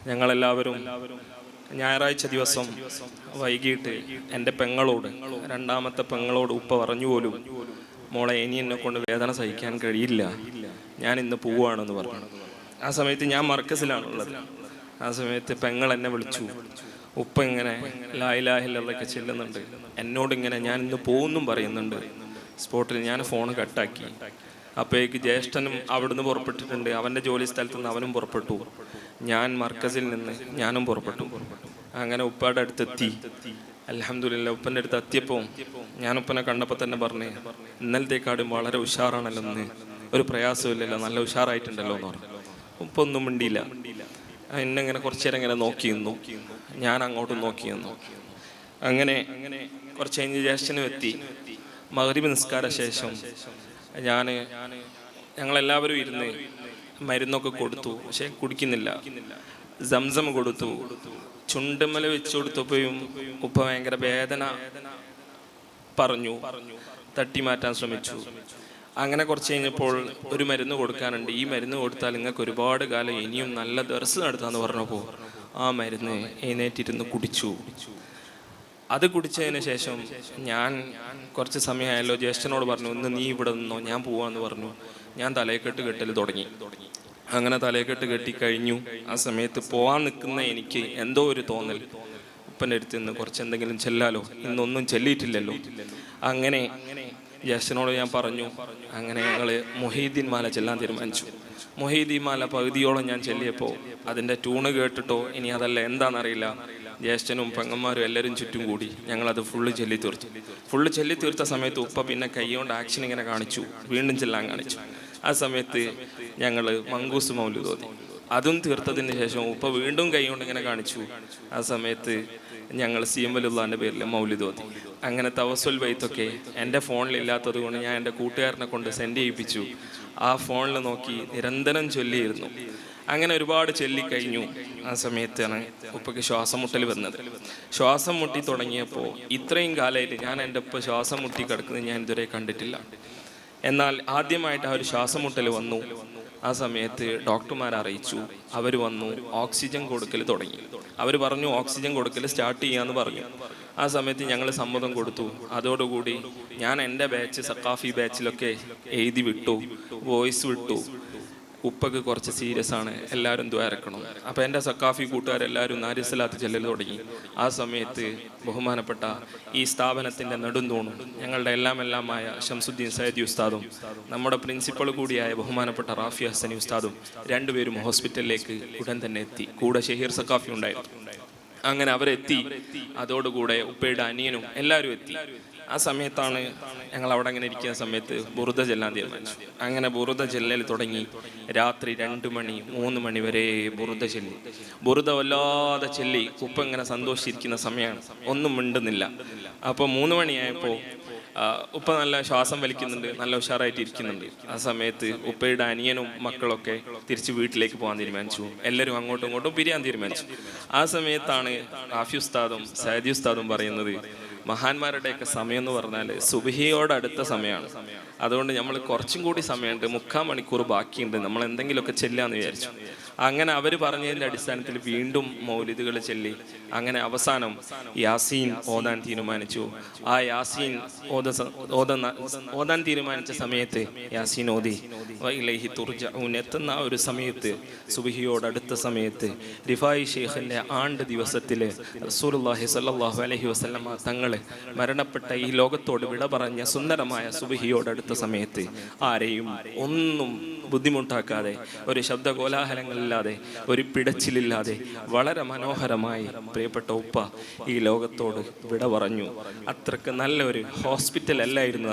ഞങ്ങളെല്ലാവരും ഞായറാഴ്ച ദിവസം വൈകിട്ട് എൻ്റെ പെങ്ങളോട്, രണ്ടാമത്തെ പെങ്ങളോട് ഉപ്പ പറഞ്ഞു പോലും, മോളെ ഇനി എന്നെ കൊണ്ട് വേദന സഹിക്കാൻ കഴിയില്ല, ഞാൻ ഇന്ന് പോവുകയാണെന്ന് പറഞ്ഞു. ആ സമയത്ത് ഞാൻ മർക്കസിലാണുള്ളത്. ആ സമയത്ത് പെങ്ങൾ എന്നെ വിളിച്ചു. ഉപ്പ ഇങ്ങനെ ലാ ഇലാഹ ഇല്ലല്ലാഹ് ചെല്ലുന്നുണ്ട്, എന്നോടിങ്ങനെ ഞാൻ ഇന്ന് പോകുന്നും പറയുന്നുണ്ട്. സ്പോട്ടിൽ ഞാൻ ഫോൺ കട്ടാക്കി. അപ്പോഴേക്ക് ജ്യേഷ്ഠനും അവിടുന്ന് പുറപ്പെട്ടിട്ടുണ്ട്, അവൻ്റെ ജോലി സ്ഥലത്ത് നിന്ന് അവനും പുറപ്പെട്ടു. ഞാൻ മർക്കസിൽ നിന്ന് ഞാനും പുറപ്പെട്ടു. അങ്ങനെ ഉപ്പയുടെ അടുത്തെത്തി. അൽഹംദുലില്ലാ, ഉപ്പൻ്റെ അടുത്ത് എത്തിയപ്പോൾ ഞാൻ ഉപ്പനെ കണ്ടപ്പോൾ തന്നെ പറഞ്ഞു, ഇന്നലത്തേക്കാടും വളരെ ഉഷാറാണല്ലോ, ഇന്ന് ഒരു പ്രയാസമില്ലല്ലോ, നല്ല ഉഷാറായിട്ടുണ്ടല്ലോ എന്ന് പറഞ്ഞു. ഉപ്പ ഒന്നും മിണ്ടിയില്ല. എന്നെങ്ങനെ കുറച്ചു നേരം ഇങ്ങനെ നോക്കി നിന്നു, ഞാൻ അങ്ങോട്ടും നോക്കി നിന്നു. അങ്ങനെ കുറച്ച് കഴിഞ്ഞ് ജ്യേഷ്ഠനും എത്തി. മഗ്‌രിബ് നിസ്കാര ശേഷം ഞങ്ങളെല്ലാവരും ഇരുന്ന് മരുന്നൊക്കെ കൊടുത്തു, പക്ഷെ കുടിക്കുന്നില്ല. സംസം കൊടുത്തു, ചുണ്ടുമ്മല വെച്ചു കൊടുത്തപ്പോഴും ഉപ്പ ഭയങ്കര വേദന പറഞ്ഞു, തട്ടി മാറ്റാൻ ശ്രമിച്ചു. അങ്ങനെ കുറച്ച് കഴിഞ്ഞപ്പോൾ ഒരു മരുന്ന് കൊടുക്കാനുണ്ട്, ഈ മരുന്ന് കൊടുത്താൽ നിങ്ങൾക്ക് ഒരുപാട് കാലം ഇനിയും നല്ല ദർസ് നടത്താന്ന് പറഞ്ഞപ്പോൾ ആ മരുന്ന് എഴുന്നേറ്റിരുന്ന് കുടിച്ചു. അത് കുടിച്ചതിന് ശേഷം ഞാൻ കുറച്ച് സമയമായല്ലോ ജ്യേഷ്ഠനോട് പറഞ്ഞു, ഇന്ന് നീ ഇവിടെ നിന്നോ, ഞാൻ പോവാന്ന് പറഞ്ഞു. ഞാൻ തലയെക്കെട്ട് കെട്ടൽ തുടങ്ങി. അങ്ങനെ തലയെക്കെട്ട് കെട്ടിക്കഴിഞ്ഞു. ആ സമയത്ത് പോവാൻ നിൽക്കുന്ന എനിക്ക് എന്തോ ഒരു തോന്നൽ, ഉപ്പൻ്റെ അടുത്ത് നിന്ന് കുറച്ച് എന്തെങ്കിലും ചെല്ലാലോ, ഇന്നൊന്നും ചെല്ലിയിട്ടില്ലല്ലോ. അങ്ങനെ ജ്യേഷ്ഠനോട് ഞാൻ പറഞ്ഞു. അങ്ങനെ ഞങ്ങൾ മൊഹീദ്ദീൻ മാല ചെല്ലാൻ തീരുമാനിച്ചു. മൊഹീദ്ദീൻ മാല പകുതിയോളം ഞാൻ ചെല്ലിയപ്പോൾ അതിൻ്റെ ട്യൂണ് കേട്ടിട്ടോ ഇനി അതല്ല എന്താണെന്നറിയില്ല, ജ്യേഷ്ഠനും പെങ്ങന്മാരും എല്ലാവരും ചുറ്റും കൂടി ഞങ്ങളത് ഫുള്ള് ചൊല്ലി തീർത്തു. ഫുള്ള് ചൊല്ലി തീർത്ത സമയത്ത് ഉപ്പ പിന്നെ കൈകൊണ്ട് ആക്ഷൻ ഇങ്ങനെ കാണിച്ചു, വീണ്ടും ചെല്ലാൻ കാണിച്ചു. ആ സമയത്ത് ഞങ്ങൾ മങ്കൂസ് മൗലിദ് ഓതി. അതും തീർത്തതിന് ശേഷം ഉപ്പ വീണ്ടും കൈകൊണ്ട് ഇങ്ങനെ കാണിച്ചു. ആ സമയത്ത് ഞങ്ങൾ സിയമ്പലുള്ളാൻ്റെ പേരിൽ മൗലിദ് ഓതി. അങ്ങനെ തവസ്സുൽ ബൈത്തൊക്കെ എൻ്റെ ഫോണിലില്ലാത്തത് കൊണ്ട് ഞാൻ എൻ്റെ കൂട്ടുകാരനെ കൊണ്ട് സെൻഡ് ചെയ്യിപ്പിച്ചു. ആ ഫോണിൽ നോക്കി നിരന്തരം ചൊല്ലിയിരുന്നു. അങ്ങനെ ഒരുപാട് ചൊല്ലിക്കഴിഞ്ഞു. ആ സമയത്താണ് ഉപ്പയ്ക്ക് ശ്വാസം മുട്ടൽ വന്നത്. ശ്വാസം മുട്ടി തുടങ്ങിയപ്പോൾ ഇത്രയും കാലമായിട്ട് ഞാൻ എൻ്റെ ഉപ്പ ശ്വാസം മുട്ടി കിടക്കുന്നത് ഞാൻ ഇതുവരെ കണ്ടിട്ടില്ല. എന്നാൽ ആദ്യമായിട്ട് ആ ഒരു ശ്വാസം മുട്ടൽ വന്നു. ആ സമയത്ത് ഡോക്ടർമാർ അറിയിച്ചു, അവർ വന്നു ഓക്സിജൻ കൊടുക്കൽ തുടങ്ങി. അവർ പറഞ്ഞു ഓക്സിജൻ കൊടുക്കൽ സ്റ്റാർട്ട് ചെയ്യാന്ന് പറഞ്ഞു. ആ സമയത്ത് ഞങ്ങൾ സമ്മതം കൊടുത്തു. അതോടുകൂടി ഞാൻ എൻ്റെ ബാച്ച് സഖാഫി ബാച്ചിലൊക്കെ എഴുതി വിട്ടു, വോയിസ് വിട്ടു. ഉപ്പക്ക് കുറച്ച് സീരിയസ് ആണ്, എല്ലാവരും ദ്വാരക്കണം. അപ്പോൾ എൻ്റെ സഖാഫി കൂട്ടുകാരെല്ലാവരും നാരിസലാത്ത് ചെല്ലൽ തുടങ്ങി. ആ സമയത്ത് ബഹുമാനപ്പെട്ട ഈ സ്ഥാപനത്തിൻ്റെ നെടുന്തൂണും ഞങ്ങളുടെ എല്ലാമായ ഷംസുദ്ദീൻ സയ്യിദി ഉസ്താദും നമ്മുടെ പ്രിൻസിപ്പൾ കൂടിയായ ബഹുമാനപ്പെട്ട റാഫി ഹസനി ഉസ്താദും രണ്ടുപേരും ഹോസ്പിറ്റലിലേക്ക് ഉടൻ തന്നെ എത്തി. കൂടെ ഷഹീർ സഖാഫി ഉണ്ടായിരുന്നു. അങ്ങനെ അവരെത്തി. അതോടുകൂടെ ഉപ്പയുടെ അനിയനും എല്ലാവരും എത്തി. ആ സമയത്താണ് ഞങ്ങൾ അവിടെ അങ്ങനെ ഇരിക്കുന്ന സമയത്ത് ബുറുദ ചെല്ലാൻ തീരുമാനിച്ചു. അങ്ങനെ ബുറുദ ചെല്ലൽ തുടങ്ങി. രാത്രി 2 മണി 3 മണി വരെ ബുറുദ ചെല്ലി. ബുറുദ വല്ലാതെ ചെല്ലി. ഉപ്പ ഇങ്ങനെ സന്തോഷിച്ചിരിക്കുന്ന സമയമാണ്, ഒന്നും മിണ്ടുന്നില്ല. അപ്പോൾ 3 മണിയായപ്പോൾ ഉപ്പ നല്ല ശ്വാസം വലിക്കുന്നുണ്ട്, നല്ല ഉഷാറായിട്ട് ഇരിക്കുന്നുണ്ട്. ആ സമയത്ത് ഉപ്പയുടെ അനിയനും മക്കളൊക്കെ തിരിച്ച് വീട്ടിലേക്ക് പോകാൻ തീരുമാനിച്ചു. എല്ലാവരും അങ്ങോട്ടും ഇങ്ങോട്ടും പിരിയാൻ തീരുമാനിച്ചു. ആ സമയത്താണ് റാഫി ഉസ്താദും സയ്യിദി ഉസ്താദും പറയുന്നത്, മഹാന്മാരുടെയൊക്കെ സമയം എന്ന് പറഞ്ഞാൽ സുബ്ഹിയോടടുത്ത സമയമാണ്. അതുകൊണ്ട് നമ്മൾ കുറച്ചും കൂടി സമയമുണ്ട്, 3/4 മണിക്കൂർ ബാക്കിയുണ്ട്, നമ്മൾ എന്തെങ്കിലുമൊക്കെ ചെല്ലാന്ന് വിചാരിച്ചു. അങ്ങനെ അവർ പറഞ്ഞതിൻ്റെ അടിസ്ഥാനത്തിൽ വീണ്ടും മൗലിദുകൾ ചെല്ലി. അങ്ങനെ അവസാനം യാസീൻ ഓതാൻ തീരുമാനിച്ചു. ആ യാസീൻ ഓതാൻ തീരുമാനിച്ച സമയത്ത് യാസീൻ ഓതി വഇലൈഹി തുർജഊൻ എത്തുന്ന ആ ഒരു സമയത്ത്, സുബ്ഹിയോടടുത്ത സമയത്ത്, റിഫായി ഷെയ്ഖിൻ്റെ ആണ്ട് ദിവസത്തിൽ റസൂലുള്ളാഹി സ്വല്ലല്ലാഹു അലൈഹി വസല്ലമ തങ്ങൾ മരണപ്പെട്ട ഈ ലോകത്തോട് വിട പറഞ്ഞ സുന്ദരമായ സുബ്ഹിയോടടുത്ത സമയത്ത് ആരെയും ഒന്നും ബുദ്ധിമുട്ടാക്കാതെ, ഒരു ശബ്ദ കോലാഹലങ്ങളില്ലാതെ, ഒരു പിടച്ചിലില്ലാതെ വളരെ മനോഹരമായി പ്രിയപ്പെട്ട ഉപ്പ ഈ ലോകത്തോട് വിട പറഞ്ഞു. അത്രക്ക് നല്ലൊരു ഹോസ്പിറ്റൽ അല്ലായിരുന്നു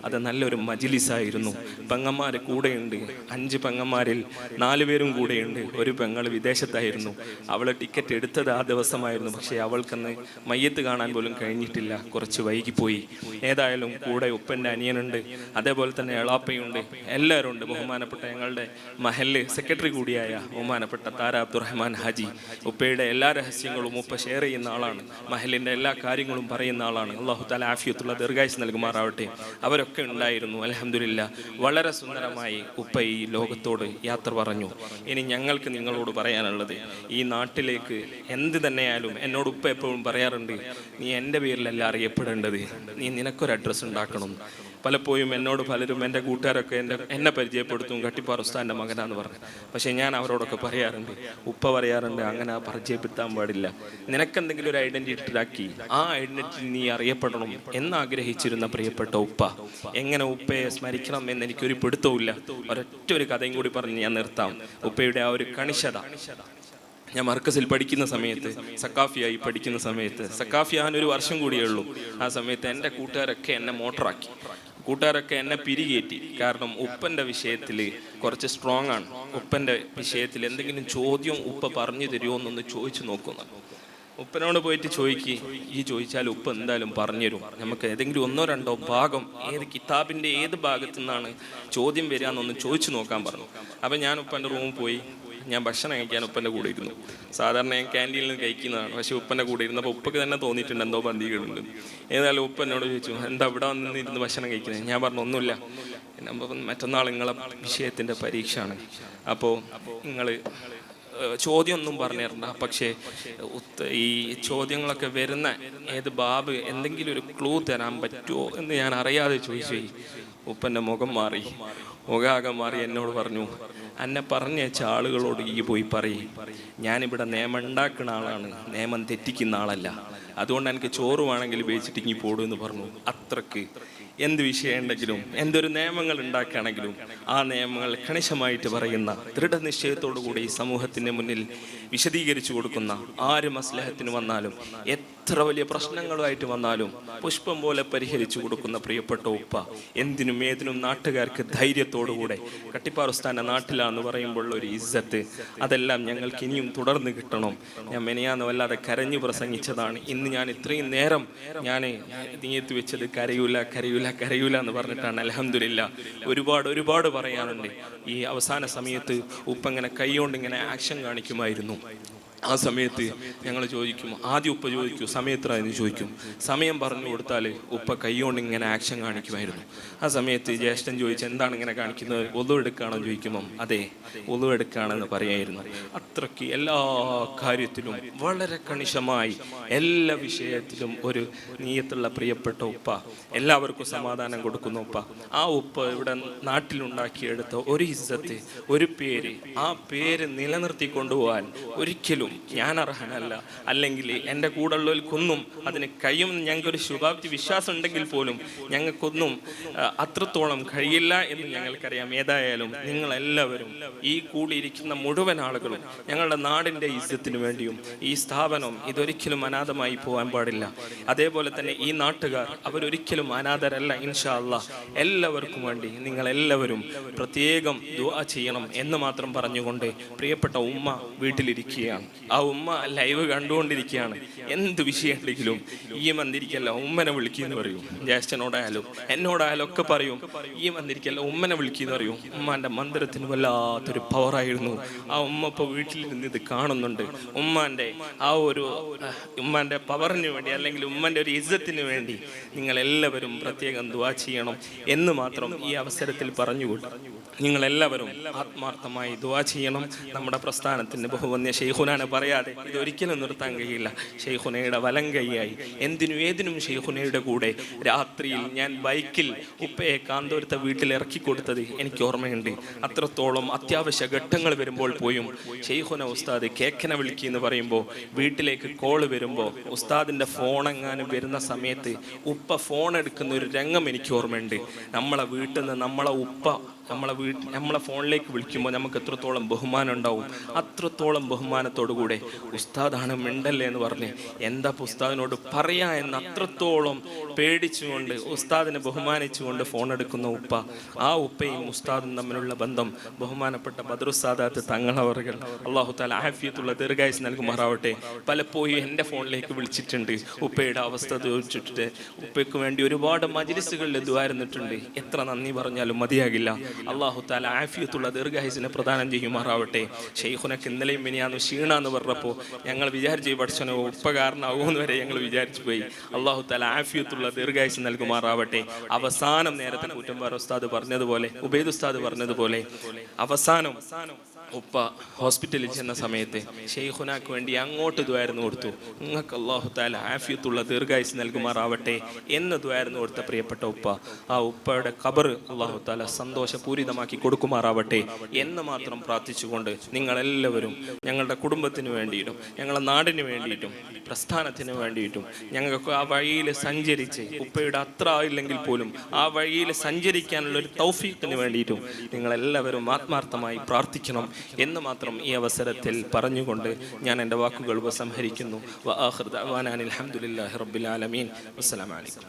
അത് നല്ലൊരു മജ്ലിസായിരുന്നു. പെങ്ങന്മാർ കൂടെയുണ്ട്. 5 പെങ്ങന്മാരിൽ 4 പേരും കൂടെയുണ്ട്. ഒരു പെങ്ങൾ വിദേശത്തായിരുന്നു. അവൾ ടിക്കറ്റ് എടുത്തത് ആ ദിവസമായിരുന്നു. പക്ഷേ അവൾക്കന്ന് മയ്യത്ത് കാണാൻ പോലും കഴിഞ്ഞിട്ടില്ല, കുറച്ച് വൈകിപ്പോയി. ഏതായാലും കൂടെ ഉപ്പൻ്റെ അനിയനുണ്ട്, അതേപോലെ തന്നെ എളാപ്പയുണ്ട്, എല്ലാവരും ഉണ്ട്. ബഹുമാനപ്പെട്ട ഞങ്ങളുടെ മഹല്ല് സെക്രട്ടറി കൂടിയായ ബഹുമാനപ്പെട്ട താര അബ്ദുറഹ്മാൻ ഹാജി. ഉപ്പയുടെ എല്ലാ രഹസ്യങ്ങളും ഉപ്പ ഷെയർ ചെയ്യുന്ന ആളാണ്, മഹലിൻ്റെ എല്ലാ കാര്യങ്ങളും പറയുന്ന ആളാണ്. അള്ളാഹു തആല ആഫിയത്തുള്ള ദീർഘായുസ്സ് നൽകുമാറാവട്ടെ. അവരൊക്കെ ഉണ്ടായിരുന്നു. അൽഹംദുലില്ലാ, വളരെ സുന്ദരമായി ഉപ്പ ഈ ലോകത്തോട് യാത്ര പറഞ്ഞു. ഇനി ഞങ്ങൾക്ക് നിങ്ങളോട് പറയാനുള്ളത്, ഈ നാട്ടിലേക്ക് എന്ത് തന്നെയായാലും എന്നോട് ഉപ്പ എപ്പോഴും പറയാറുണ്ട്, നീ എൻ്റെ പേരിലല്ല അറിയപ്പെടേണ്ടത്, നീ നിനക്കൊരു അഡ്രസ്സ് ഉണ്ടാക്കണം. പലപ്പോഴും എന്നോട് പലരും, എൻ്റെ കൂട്ടുകാരൊക്കെ എന്നെ പരിചയപ്പെടുത്തും, കട്ടിപ്പാറ ഉസ്താദിൻ്റെ മകനാന്ന് പറഞ്ഞു. പക്ഷേ ഞാൻ അവരോടൊക്കെ പറയാറുണ്ട്, ഉപ്പ പറയാറുണ്ട്, അങ്ങനെ പരിചയപ്പെടുത്താൻ പാടില്ല. നിനക്കെന്തെങ്കിലും ഒരു ഐഡൻറ്റിറ്റി ഉണ്ടാക്കി ആ ഐഡൻറ്റിറ്റി നീ അറിയപ്പെടണം എന്നാഗ്രഹിച്ചിരുന്ന പ്രിയപ്പെട്ട ഉപ്പ, എങ്ങനെ ഉപ്പയെ സ്മരിക്കണം എന്ന് എനിക്കൊരു പിടുത്തവുമില്ല. ഒരൊറ്റ ഒരു കഥയും കൂടി പറഞ്ഞ് ഞാൻ നിർത്താം. ഉപ്പയുടെ ആ ഒരു കണിശത, ഞാൻ മർക്കസിൽ പഠിക്കുന്ന സമയത്ത്, സക്കാഫിയായി പഠിക്കുന്ന സമയത്ത്, സക്കാഫിയാൻ ഒരു വർഷം കൂടിയേ ഉള്ളൂ. ആ സമയത്ത് എൻ്റെ കൂട്ടുകാരൊക്കെ എന്നെ മോട്ടറാക്കി, കൂട്ടുകാരൊക്കെ എന്നെ പിരികേറ്റി. കാരണം ഉപ്പൻ്റെ വിഷയത്തിൽ കുറച്ച് സ്ട്രോങ് ആണ്. ഉപ്പൻ്റെ വിഷയത്തിൽ എന്തെങ്കിലും ചോദ്യം ഉപ്പ പറഞ്ഞു തരുമോ എന്നൊന്ന് ചോദിച്ചു നോക്കുന്നു. ഉപ്പനോട് പോയിട്ട് ഈ ചോദിച്ചാൽ ഉപ്പ എന്തായാലും പറഞ്ഞുതരും. നമുക്ക് ഏതെങ്കിലും ഒന്നോ രണ്ടോ ഭാഗം, ഏത് കിതാബിൻ്റെ ഏത് ഭാഗത്തു നിന്നാണ് ചോദ്യം വരിക എന്നൊന്ന് ചോദിച്ചു നോക്കാൻ പറഞ്ഞു. അപ്പം ഞാൻ ഉപ്പൻ്റെ റൂമിൽ പോയി, ഞാൻ ഭക്ഷണം കഴിക്കാൻ ഉപ്പൻ്റെ കൂടെ ഇരുന്നു. സാധാരണ ഞാൻ ക്യാൻറ്റീനിൽ നിന്ന് കഴിക്കുന്നതാണ്, പക്ഷേ ഉപ്പൻ്റെ കൂടെ ഇരുന്നപ്പോൾ ഉപ്പക്ക് തന്നെ തോന്നിയിട്ടുണ്ട് എന്തോ ബന്ധികളുണ്ട്. ഏതായാലും ഉപ്പ എന്നോട് ചോദിച്ചു, എന്താ ഇവിടെ വന്ന് ഇരുന്ന് ഭക്ഷണം കഴിക്കുന്നത്? ഞാൻ പറഞ്ഞു, ഒന്നുമില്ല, മറ്റന്നാൾ നിങ്ങളെ വിഷയത്തിൻ്റെ പരീക്ഷയാണ്, അപ്പോൾ നിങ്ങൾ ചോദ്യമൊന്നും പറഞ്ഞു തരണ്ട, പക്ഷേ ഈ ചോദ്യങ്ങളൊക്കെ വരുന്ന ഏത് ബാബ് എന്തെങ്കിലും ഒരു ക്ലൂ തരാൻ പറ്റുമോ എന്ന് ഞാൻ അറിയാതെ ചോദിച്ചു. ഉപ്പൻ്റെ മുഖം മാറി, മുഖാകെ മാറി എന്നോട് പറഞ്ഞു, എന്നെ പറഞ്ഞയച്ച ആളുകളോട് ഈ പോയി പറയും, ഞാനിവിടെ നിയമം ഉണ്ടാക്കുന്ന ആളാണ്, നിയമം തെറ്റിക്കുന്ന ആളല്ല, അതുകൊണ്ട് എനിക്ക് ചോറ് വേണമെങ്കിൽ ഉപയോഗിച്ചിട്ട് ഇങ്ങി പോടുമെന്ന് പറഞ്ഞു. അത്രക്ക് എന്ത് വിഷയം ഉണ്ടെങ്കിലും, എന്തൊരു നിയമങ്ങൾ ഉണ്ടാക്കുകയാണെങ്കിലും ആ നിയമങ്ങൾ കണിശമായിട്ട് പറയുന്ന, ദൃഢനിശ്ചയത്തോടു കൂടി ഈ സമൂഹത്തിൻ്റെ മുന്നിൽ വിശദീകരിച്ചു കൊടുക്കുന്ന, ആര് മസ്ലഹത്തിന് വന്നാലും എത്ര വലിയ പ്രശ്നങ്ങളുമായിട്ട് വന്നാലും പുഷ്പം പോലെ പരിഹരിച്ചു കൊടുക്കുന്ന പ്രിയപ്പെട്ട ഉപ്പ, എന്തിനും ഏതിനും നാട്ടുകാർക്ക് ധൈര്യത്തോടുകൂടെ, കട്ടിപ്പാറ ഉസ്താദിൻ്റെ നാട്ടിലാന്ന് പറയുമ്പോൾ ഒരു ഇസ്സത്ത്, അതെല്ലാം ഞങ്ങൾക്ക് ഇനിയും തുടർന്ന് കിട്ടണം. ഞാൻ മെനയാന്ന് വല്ലാതെ കരഞ്ഞു പ്രസംഗിച്ചതാണ്. ഇന്ന് ഞാൻ ഇത്രയും നേരം ഞാൻ നീയത്ത് വെച്ചത് കരയൂല എന്ന് പറഞ്ഞിട്ടാണ്. അൽഹംദുലില്ലാ, ഒരുപാട് പറയാനുണ്ട്. ഈ അവസാന സമയത്ത് ഉപ്പ ഇങ്ങനെ കൈകൊണ്ട് ഇങ്ങനെ ആക്ഷൻ കാണിക്കുമായിരുന്നു. ആ സമയത്ത് ഞങ്ങൾ ചോദിക്കും, ആദ്യം ഉപ്പ ചോദിക്കും സമയത്ര എന്ന് ചോദിക്കും. സമയം പറഞ്ഞു കൊടുത്താൽ ഉപ്പ കൈകൊണ്ട് ഇങ്ങനെ ആക്ഷൻ കാണിക്കുമായിരുന്നു. ആ സമയത്ത് ജ്യേഷ്ഠൻ ചോദിച്ചു, എന്താണ് ഇങ്ങനെ കാണിക്കുന്നത്, ഒളു എടുക്കുകയാണോ ചോദിക്കുമ്പം അതെ ഒളു എടുക്കുകയാണെന്ന് പറയായിരുന്നു. അത്രയ്ക്ക് എല്ലാ കാര്യത്തിലും വളരെ കണിശമായി, എല്ലാ വിഷയത്തിലും ഒരു നീയത്തുള്ള പ്രിയപ്പെട്ട ഉപ്പ, എല്ലാവർക്കും സമാധാനം കൊടുക്കുന്ന ഉപ്പ. ആ ഉപ്പ ഇവിടെ നാട്ടിലുണ്ടാക്കിയെടുത്ത ഒരു ഇസ്സത്ത്, ഒരു പേര്, ആ പേര് നിലനിർത്തി കൊണ്ടുപോകാൻ ഒരിക്കലും ഞാൻ അർഹനല്ല, അല്ലെങ്കിൽ എൻ്റെ കൂടെയുള്ളവർക്കൊന്നും അതിന് കഴിയുമെന്ന് ഞങ്ങൾക്കൊരു ശുഭാപ്തി വിശ്വാസം ഉണ്ടെങ്കിൽ പോലും ഞങ്ങൾക്കൊന്നും അത്രത്തോളം കഴിയില്ല എന്ന് ഞങ്ങൾക്കറിയാം. ഏതായാലും നിങ്ങളെല്ലാവരും, ഈ കൂടിയിരിക്കുന്ന മുഴുവൻ ആളുകളും ഞങ്ങളുടെ നാടിൻ്റെ ഇസ്സത്തിന് വേണ്ടിയും ഈ സ്ഥാപനം ഇതൊരിക്കലും അനാഥമായി പോകാൻ പാടില്ല. അതേപോലെ തന്നെ ഈ നാട്ടുകാർ അവരൊരിക്കലും അനാഥരല്ല. ഇൻഷാ അല്ലാഹ് എല്ലാവർക്കും വേണ്ടി നിങ്ങളെല്ലാവരും പ്രത്യേകം ദുആ ചെയ്യണം എന്ന് മാത്രം പറഞ്ഞുകൊണ്ട്, പ്രിയപ്പെട്ട ഉമ്മ വീട്ടിലിരിക്കുകയാണ്. ആ ഉമ്മ ലൈവ് കണ്ടുകൊണ്ടിരിക്കുകയാണ്. എന്ത് വിഷയം ഉണ്ടെങ്കിലും ഈ വന്നിരിക്കല്ല ഉമ്മനെ വിളിക്കുമെന്ന് പറയും. ജ്യേഷ്ഠനോടായാലും എന്നോടായാലും ഒക്കെ പറയും, ഈ വന്നിരിക്കല്ല ഉമ്മനെ വിളിക്കുമെന്ന് പറയും. ഉമ്മാൻ്റെ മന്ദിരത്തിന് വല്ലാത്തൊരു പവറായിരുന്നു. ആ ഉമ്മ ഇപ്പോൾ വീട്ടിലിരുന്ന് ഇത് കാണുന്നുണ്ട്. ഉമ്മാൻ്റെ പവറിന് വേണ്ടി, അല്ലെങ്കിൽ ഉമ്മൻ്റെ ഒരു ഇസ്സത്തിന് വേണ്ടി നിങ്ങളെല്ലാവരും പ്രത്യേകം ദുആ ചെയ്യണം എന്ന് മാത്രം ഈ അവസരത്തിൽ പറഞ്ഞുകൊണ്ട്, നിങ്ങളെല്ലാവരും ആത്മാർത്ഥമായി ദുആ ചെയ്യണം. നമ്മുടെ പ്രസ്ഥാനത്തിന് ബഹുവന്യ ശൈഖുനാനെ പറയാതെ ഇതൊരിക്കലും നിർത്താൻ കഴിയില്ല. ശൈഖുനയുടെ വലം കൈയായി എന്തിനും ഏതിനും ശൈഖുനയുടെ കൂടെ രാത്രിയിൽ ഞാൻ ബൈക്കിൽ ഉപ്പയെ കാന്തോരത്തെ വീട്ടിൽ ഇറക്കി കൊടുത്തത് എനിക്ക് ഓർമ്മയുണ്ട്. അത്രത്തോളം അത്യാവശ്യ ഘട്ടങ്ങൾ വരുമ്പോൾ പോയും ശൈഖുന ഉസ്താദ് കേക്കനെ വിളിക്കുമെന്ന് പറയുമ്പോൾ, വീട്ടിലേക്ക് കോള് വരുമ്പോൾ ഉസ്താദിൻ്റെ ഫോണെങ്ങാനും വരുന്ന സമയത്ത് ഉപ്പ ഫോൺ എടുക്കുന്ന ഒരു രംഗം എനിക്ക് ഓർമ്മയുണ്ട്. നമ്മളെ വീട്ടിൽ നിന്ന് നമ്മളെ ഉപ്പ നമ്മളെ ഫോണിലേക്ക് വിളിക്കുമ്പോൾ നമുക്ക് എത്രത്തോളം ബഹുമാനം ഉണ്ടാവും. അത്രത്തോളം ബഹുമാനത്തോടുകൂടെ ഉസ്താദാണ് മിണ്ടല്ലേ എന്ന് പറഞ്ഞ് എന്താ ഉസ്താദിനോട് പറയാ എന്ന് അത്രത്തോളം പേടിച്ചുകൊണ്ട് ഉസ്താദിനെ ബഹുമാനിച്ചുകൊണ്ട് ഫോൺ എടുക്കുന്ന ഉപ്പ. ആ ഉപ്പയും ഉസ്താദും തമ്മിലുള്ള ബന്ധം ബഹുമാനപ്പെട്ട ബദ്രുസാദാത്ത് തങ്ങളവറുകൾ അല്ലാഹു തആല ആഫിയത്തുള്ള ദീർഘായുസ്സ് നൽകുമാറാവട്ടെ. പലപ്പോഴും എൻ്റെ ഫോണിലേക്ക് വിളിച്ചിട്ടുണ്ട്, ഉപ്പയുടെ അവസ്ഥ ചോദിച്ചിട്ട്. ഉപ്പയ്ക്ക് വേണ്ടി ഒരുപാട് മജ്‌ലിസുകളിൽ ദുആ ഇരുന്നിട്ടുണ്ട്. എത്ര നന്ദി പറഞ്ഞാലും മതിയാകില്ല. അള്ളാഹു താല ആഫിയത്തുള്ള ദീർഘായുസിനെ പ്രദാനം ചെയ്യുമാറാവട്ടെ. ഷെയ്ഖുനക്ക് ഇന്നലെയും മിനിയാന്ന് ക്ഷീണാന്ന് പറഞ്ഞപ്പോൾ ഞങ്ങൾ വിചാരിച്ചു പഠിച്ചനോ ഉപകാരനാകുമെന്ന് വരെ ഞങ്ങൾ വിചാരിച്ചു പോയി. അള്ളാഹു താല ആഫിയത്തുള്ള ദീർഘായുസ് നൽകുമാറാവട്ടെ. അവസാനം നേരത്തെ കൂറ്റമ്പാറ ഉസ്താദ് പറഞ്ഞതുപോലെ, ഉബൈദ് ഉസ്താദ് പറഞ്ഞതുപോലെ, അവസാനം ഉപ്പ ഹോസ്പിറ്റലിൽ ചെന്ന സമയത്ത് ഷെയ്ഖുനാക്ക് വേണ്ടി അങ്ങോട്ട് ദ്വാരന്ന് കൊടുത്തു. നിങ്ങൾക്ക് അല്ലാഹു തആല ആഫിയത്തുള്ള ദീർഘായുസ് നൽകുമാറാവട്ടെ എന്ന് ദ്വാരന്ന് കൊടുത്ത പ്രിയപ്പെട്ട ഉപ്പ, ആ ഉപ്പയുടെ ഖബർ അല്ലാഹു തആല സന്തോഷപൂരിതമാക്കി കൊടുക്കുമാറാവട്ടെ എന്ന് മാത്രം പ്രാർത്ഥിച്ചുകൊണ്ട് നിങ്ങളെല്ലാവരും ഞങ്ങളുടെ കുടുംബത്തിന് വേണ്ടിയിട്ടും ഞങ്ങളുടെ നാടിന് വേണ്ടിയിട്ടും പ്രസ്ഥാനത്തിന് വേണ്ടിയിട്ടും ഞങ്ങൾക്ക് ആ വഴിയിൽ സഞ്ചരിച്ച് ഉപ്പയുടെ അത്ര ആയില്ലെങ്കിൽ പോലും ആ വഴിയിൽ സഞ്ചരിക്കാനുള്ള ഒരു തൗഫീഖിന് വേണ്ടിയിട്ടും നിങ്ങളെല്ലാവരും ആത്മാർത്ഥമായി പ്രാർത്ഥിക്കണം എന്ന് മാത്രം ഈ അവസരത്തിൽ പറഞ്ഞുകൊണ്ട് ഞാൻ എൻ്റെ വാക്കുകൾ ഉപസംഹരിക്കുന്നു. വആഖിറു ദഅ്വാനാ അൽഹംദുലില്ലാഹി റബ്ബിൽ ആലമീൻ. അസ്സലാമു അലൈക്കും.